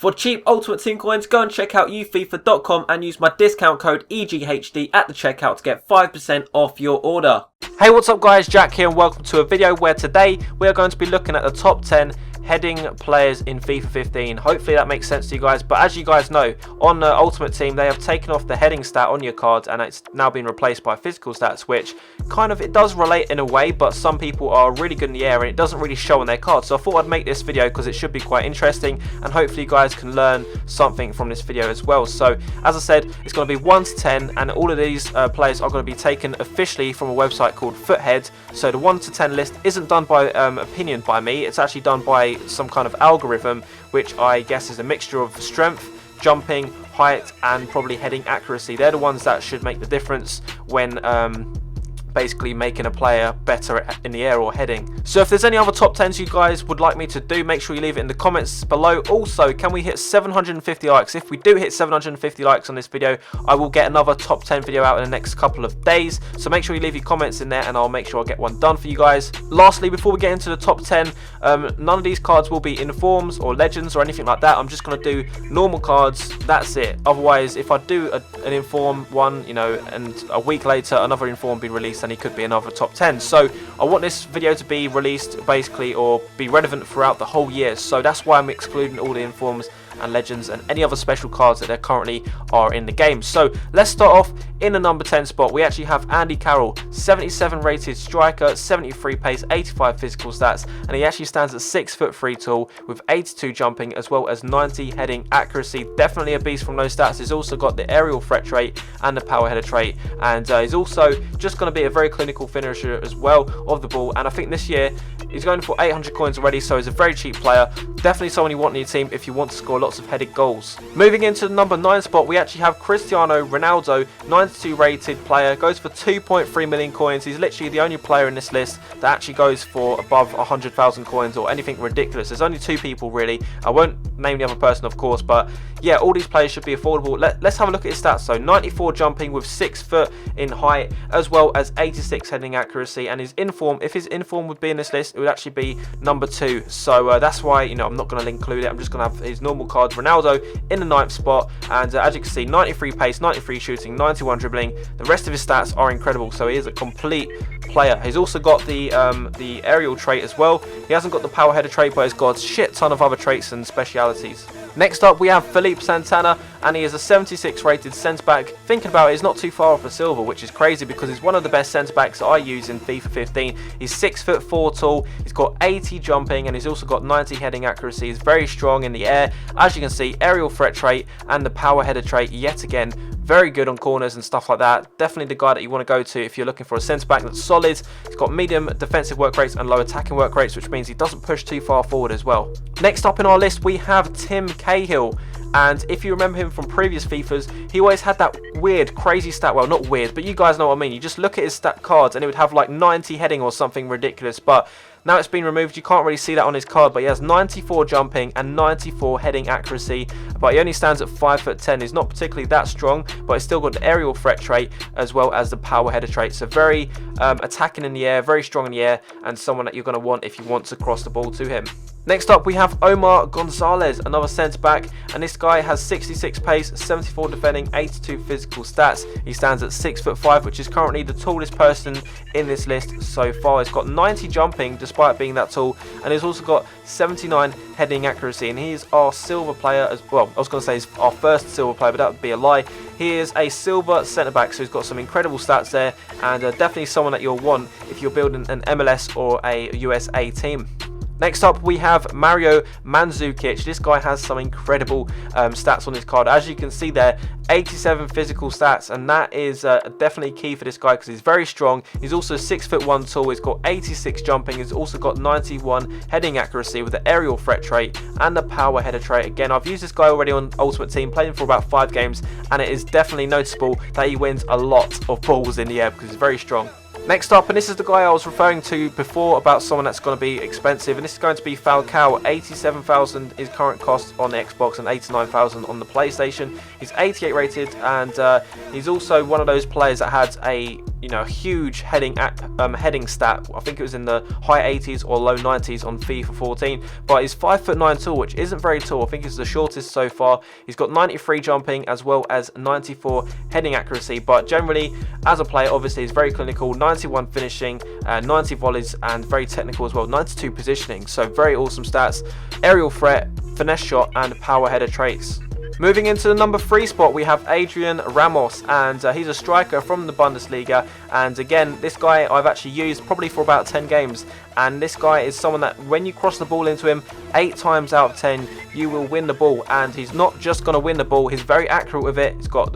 For cheap Ultimate Team coins, go and check out ufifa.com and use my discount code EGHD at the checkout to get 5% off your order. Hey, what's up guys, Jack here and welcome to a video where today we are going to be looking at the top 10 heading players in FIFA 15. Hopefully that makes sense to you guys, but as you guys know, on the Ultimate Team they have taken off the heading stat on your cards and it's now been replaced by physical stats, which kind of, it does relate in a way, but some people are really good in the air and it doesn't really show on their cards. So I thought I'd make this video because it should be quite interesting and hopefully you guys can learn something from this video as well. So as I said, it's going to be 1 to 10 and all of these players are going to be taken officially from a website called Foothead. So the 1 to 10 list isn't done by opinion by me, it's actually done by some kind of algorithm, which I guess is a mixture of strength, jumping, height and probably heading accuracy. They're the ones that should make the difference when basically making a player better in the air or heading. So if there's any other top 10s you guys would like me to do, make sure you leave it in the comments below. Also, can we hit 750 likes? If we do hit 750 likes on this video, I will get another top 10 video out in the next couple of days. So make sure you leave your comments in there and I'll make sure I get one done for you guys. Lastly, before we get into the top 10, none of these cards will be informs or legends or anything like that. I'm just going to do normal cards, that's it. Otherwise, if I do an inform one, you know, and a week later another inform be released, and he could be another top 10. So I want this video to be released basically or be relevant throughout the whole year. So that's why I'm excluding all the informs and legends and any other special cards that there currently are in the game. So let's start off in the number 10 spot. We actually have Andy Carrol, 77 rated striker, 73 pace, 85 physical stats, and he actually stands at 6'3" tall with 82 jumping as well as 90 heading accuracy. Definitely a beast from those stats. He's also got the aerial threat trait and the power header trait, and he's also just going to be a very clinical finisher as well of the ball. And I think this year he's going for 800 coins already, so he's a very cheap player. Definitely someone you want in your team if you want to score lots of headed goals. Moving into the number 9 spot, we actually have Cristiano Ronaldo, 92 rated player, goes for 2.3 million coins. He's literally the only player in this list that actually goes for above 100,000 coins or anything ridiculous. There's only 2 people really. I won't name the other person of course, but yeah, all these players should be affordable. Let's have a look at his stats. So 94 jumping with 6 foot in height as well as 86 heading accuracy, and his inform, if his inform would be in this list, it would actually be number 2. So that's why, you know, I'm not going to include it. I'm just going to have his normal cards. Ronaldo in the 9th spot, and as you can see, 93 pace, 93 shooting, 91 dribbling. The rest of his stats are incredible, so he is a complete player. He's also got the aerial trait as well. He hasn't got the power header trait, but he's got a shit ton of other traits and specialities. Next up we have Philippe Santana, and he is a 76 rated centre back. Thinking about it, he's not too far off a silver, which is crazy because he's one of the best centre backs that I use in FIFA 15. He's 6'4" tall, he's got 80 jumping, and he's also got 90 heading accuracy. He's very strong in the air. As you can see, aerial threat trait and the power header trait yet again. Very good on corners and stuff like that. Definitely the guy that you want to go to if you're looking for a centre back that's solid. He's got medium defensive work rates and low attacking work rates, which means he doesn't push too far forward as well. Next up in our list we have Tim Cahill, and if you remember him from previous FIFAs, he always had that weird crazy stat, well not weird, but you guys know what I mean. You just look at his stat cards and it would have like 90 heading or something ridiculous, but now it's been removed, you can't really see that on his card, but he has 94 jumping and 94 heading accuracy, but he only stands at 5'10". He's not particularly that strong, but he's still got the aerial threat trait as well as the power header trait. So very attacking in the air, very strong in the air, and someone that you're going to want if you want to cross the ball to him. Next up we have Omar Gonzales, another centre back, and this guy has 66 pace, 74 defending, 82 physical stats. He stands at 6'5", which is currently the tallest person in this list so far. He's got 90 jumping despite being that tall, and he's also got 79 heading accuracy, and he is our silver player as well. I was going to say he's our first silver player, but that would be a lie. He is a silver centre back, so he's got some incredible stats there, and definitely someone that you'll want if you're building an MLS or a USA team. Next up we have Mario Mandzukic. This guy has some incredible stats on his card. As you can see there, 87 physical stats, and that is definitely key for this guy because he's very strong. He's also 6'1" tall, he's got 86 jumping, he's also got 91 heading accuracy with the aerial threat trait and the power header trait. Again, I've used this guy already on Ultimate Team, played him for about 5 games, and it is definitely noticeable that he wins a lot of balls in the air because he's very strong. Next up, and this is the guy I was referring to before about someone that's going to be expensive, and this is going to be Falao. 87,000 is current cost on the Xbox and 89,000 on the PlayStation. He's 88 rated, and he's also one of those players that had a you know, a huge heading stat. I think it was in the high 80s or low 90s on FIFA 14. But he's 5'9" tall, which isn't very tall. I think he's the shortest so far. He's got 93 jumping as well as 94 heading accuracy. But generally, as a player, obviously, he's very clinical. 91 finishing, 90 volleys, and very technical as well. 92 positioning. So very awesome stats. Aerial threat, finesse shot, and power header traits. Moving into the number 3 spot, we have Adrian Ramos, and he's a striker from the Bundesliga. And again, this guy I've actually used probably for about 10 games, and this guy is someone that when you cross the ball into him, 8 times out of 10 you will win the ball. And he's not just going to win the ball, he's very accurate with it. He's got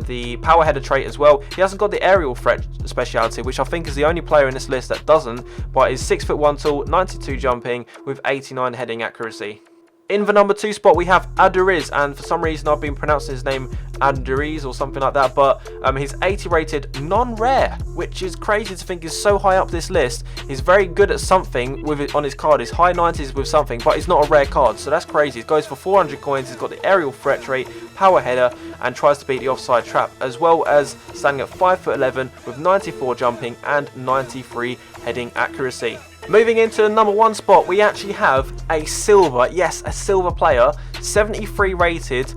the power header trait as well. He hasn't got the aerial threat speciality, which I think is the only player in this list that doesn't, but he's 6'1" tall, 92 jumping with 89 heading accuracy. In the number 2 spot, we have Aduriz, and for some reason I've been pronouncing his name Aduriz or something like that, but he's 80 rated, non-rare, which is crazy to think is so high up this list. He's very good at something with it on his card. He's high 90s with something, but he's not a rare card, so that's crazy. He goes for 400 coins, he's got the aerial threat trait, power header, and tries to beat the offside trap, as well as standing at 5'11" with 94 jumping and 93 heading accuracy. Moving into the number 1 spot, we actually have a silver, yes, a silver player, 73 rated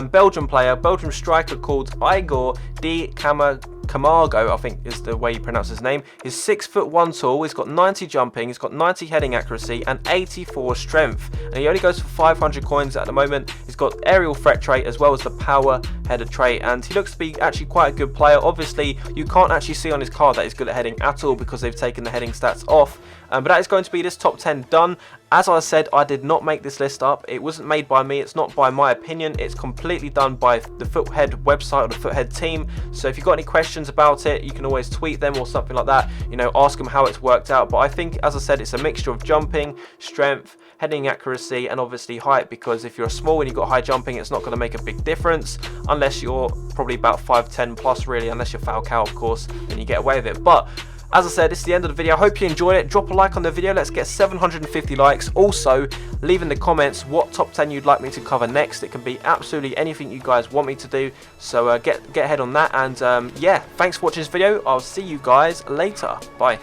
Belgian player, Belgian striker called Aduriz De Camargo, I think is the way you pronounce his name. He's 6'1" tall, he's got 90 jumping, he's got 90 heading accuracy and 84 strength. And he only goes for 500 coins at the moment. He's got aerial threat trait as well as the power header trait, and he looks to be actually quite a good player. Obviously, you can't actually see on his card that he's good at heading at all because they've taken the heading stats off. But that is going to be this top 10 done. As I said, I did not make this list up. It wasn't made by me. It's not by my opinion. It's completely done by the Foothead website or the Foothead team. So if you've got any questions about it, you can always tweet them or something like that. You know, ask them how it's worked out. But I think, as I said, it's a mixture of jumping, strength, heading accuracy, and obviously height. Because if you're small and you've got high jumping, it's not going to make a big difference unless you're probably about 5'10" plus, really. Unless you're Falao, of course, then you get away with it. But as I said, this is the end of the video. I hope you enjoyed it. Drop a like on the video. Let's get 750 likes. Also, leave in the comments what top 10 you'd like me to cover next. It can be absolutely anything you guys want me to do. So get ahead on that. And yeah, thanks for watching this video. I'll see you guys later. Bye.